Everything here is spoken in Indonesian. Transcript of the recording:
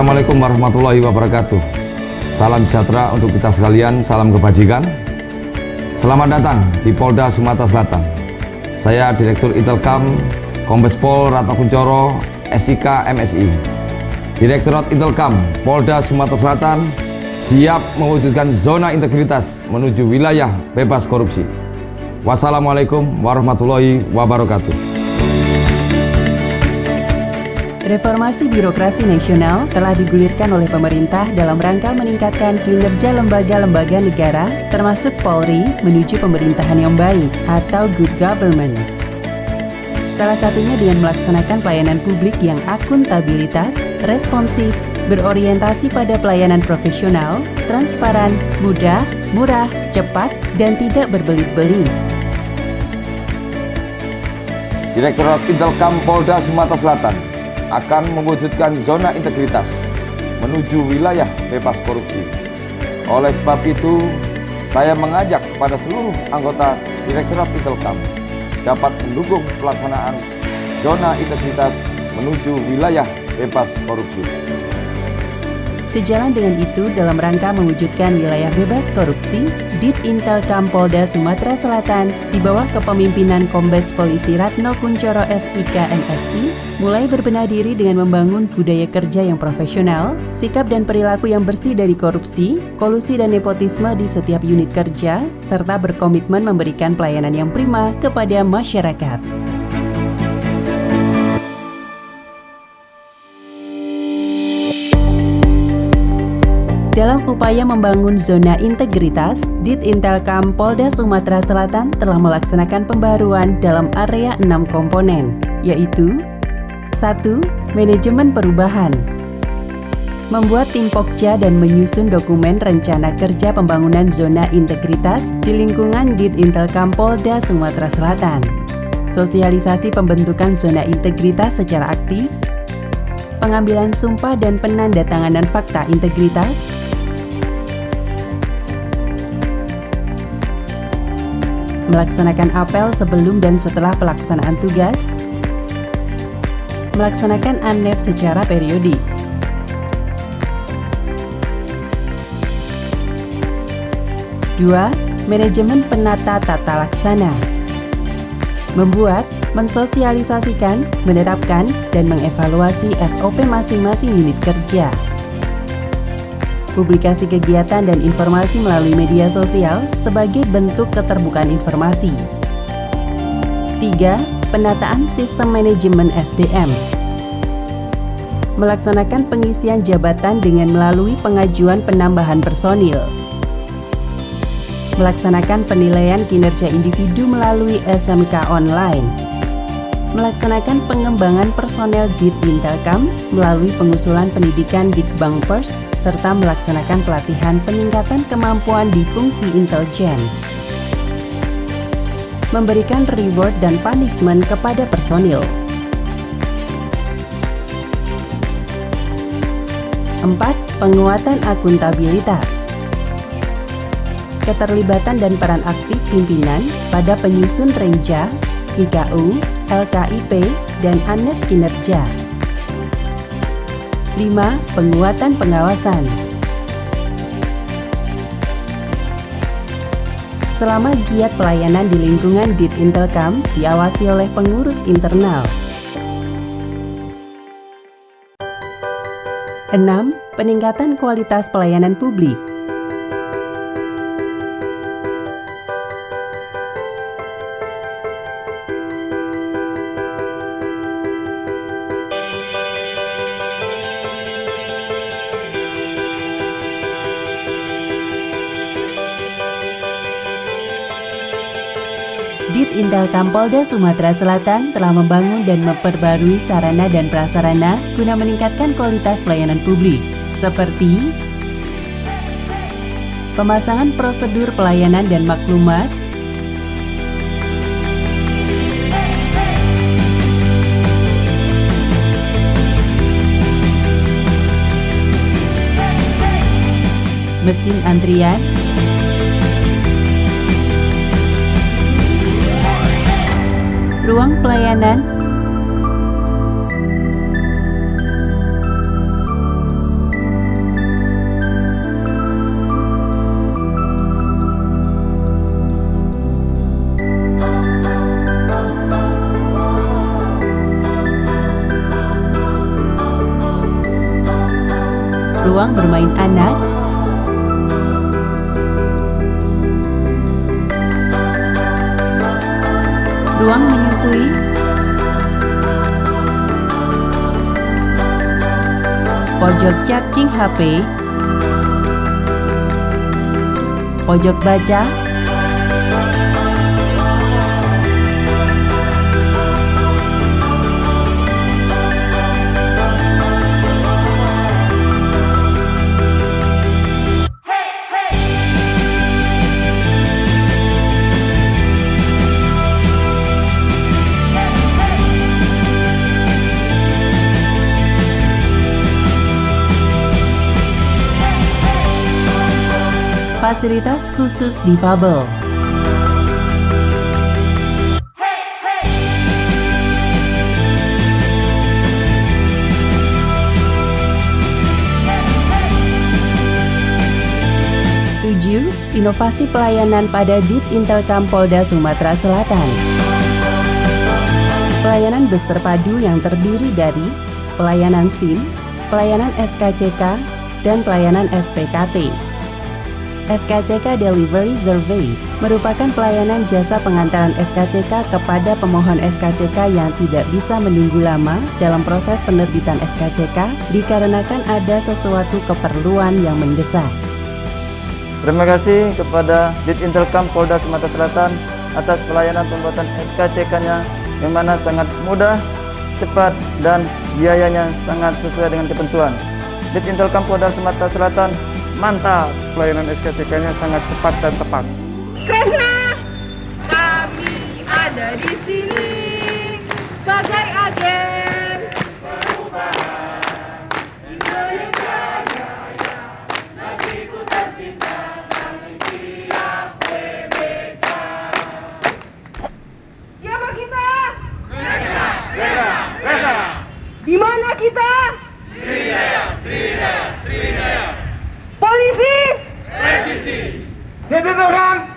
Assalamualaikum warahmatullahi wabarakatuh. Salam sejahtera untuk kita sekalian, salam kebajikan. Selamat datang di Polda Sumatera Selatan. Saya Direktur Intelkam Kombes Pol Ratno Kuncoro, SIK MSI. Direktorat Intelkam Polda Sumatera Selatan siap mewujudkan zona integritas menuju wilayah bebas korupsi. Wassalamualaikum warahmatullahi wabarakatuh. Reformasi birokrasi nasional telah digulirkan oleh pemerintah dalam rangka meningkatkan kinerja lembaga-lembaga negara, termasuk Polri, menuju pemerintahan yang baik atau good government. Salah satunya dengan melaksanakan pelayanan publik yang akuntabilitas, responsif, berorientasi pada pelayanan profesional, transparan, mudah, murah, cepat, dan tidak berbelit-belit. Direktorat Intelkam Polda Sumatera Selatan akan mewujudkan zona integritas menuju wilayah bebas korupsi. Oleh sebab itu, saya mengajak kepada seluruh anggota Direktorat Intelkam dapat mendukung pelaksanaan zona integritas menuju wilayah bebas korupsi. Sejalan dengan itu, dalam rangka mewujudkan wilayah bebas korupsi, Dit Intelkam Polda Sumatera Selatan di bawah kepemimpinan Kombes Polisi Ratno Kuncoro SIK MSI mulai berbenah diri dengan membangun budaya kerja yang profesional, sikap dan perilaku yang bersih dari korupsi, kolusi dan nepotisme di setiap unit kerja, serta berkomitmen memberikan pelayanan yang prima kepada masyarakat. Dalam upaya membangun zona integritas, Dit Intelkam Polda Sumatera Selatan telah melaksanakan pembaruan dalam area 6 komponen, yaitu 1. Manajemen perubahan. Membuat tim Pokja dan menyusun dokumen rencana kerja pembangunan zona integritas di lingkungan Dit Intelkam Polda Sumatera Selatan. Sosialisasi pembentukan zona integritas secara aktif, pengambilan sumpah dan penandatanganan fakta integritas, melaksanakan apel sebelum dan setelah pelaksanaan tugas, melaksanakan ANEF secara periodik. 2. Manajemen penata tata laksana. Membuat, mensosialisasikan, menerapkan, dan mengevaluasi SOP masing-masing unit kerja. Publikasi kegiatan dan informasi melalui media sosial sebagai bentuk keterbukaan informasi. 3. Penataan sistem manajemen SDM. Melaksanakan pengisian jabatan dengan melalui pengajuan penambahan personil. Melaksanakan penilaian kinerja individu melalui SMK online. Melaksanakan pengembangan personel Dit Intelkam melalui pengusulan pendidikan Dikbangpers, serta melaksanakan pelatihan peningkatan kemampuan di fungsi intelijen. Memberikan reward dan punishment kepada personil. 4. Penguatan akuntabilitas. Keterlibatan dan peran aktif pimpinan pada penyusun renja, IKU, LKIP, dan ANEF kinerja. 5. Penguatan pengawasan. Selama giat pelayanan di lingkungan Dit Intelkam diawasi oleh pengurus internal. 6. Peningkatan kualitas pelayanan publik. Dit Intelkam Polda Sumatera Selatan telah membangun dan memperbarui sarana dan prasarana guna meningkatkan kualitas pelayanan publik, seperti pemasangan prosedur pelayanan dan maklumat, mesin antrian, ruang pelayanan, ruang bermain anak, ruang menyusui, pojok charging HP, pojok baca, fasilitas khusus difabel. Tujuh, inovasi pelayanan pada Dit Intelkam Polda Sumatera Selatan. Pelayanan bus terpadu yang terdiri dari pelayanan SIM, pelayanan SKCK, dan pelayanan SPKT. SKCK Delivery Service merupakan pelayanan jasa pengantaran SKCK kepada pemohon SKCK yang tidak bisa menunggu lama dalam proses penerbitan SKCK dikarenakan ada sesuatu keperluan yang mendesak. Terima kasih kepada Dit Intelkam Polda Sumatera Selatan atas pelayanan pembuatan SKCK-nya yang mana sangat mudah, cepat, dan biayanya sangat sesuai dengan ketentuan. Dit Intelkam Polda Sumatera Selatan mantap, pelayanan SKCK-nya sangat cepat dan tepat. Kresna, kami ada di sini sebagai agen perubahan Indonesia Jaya, negeriku tercinta, kami siap PBK. Siapa kita? Mereka. Di mana kita? Sriwijaya. Polisi, revisi. Titik terang.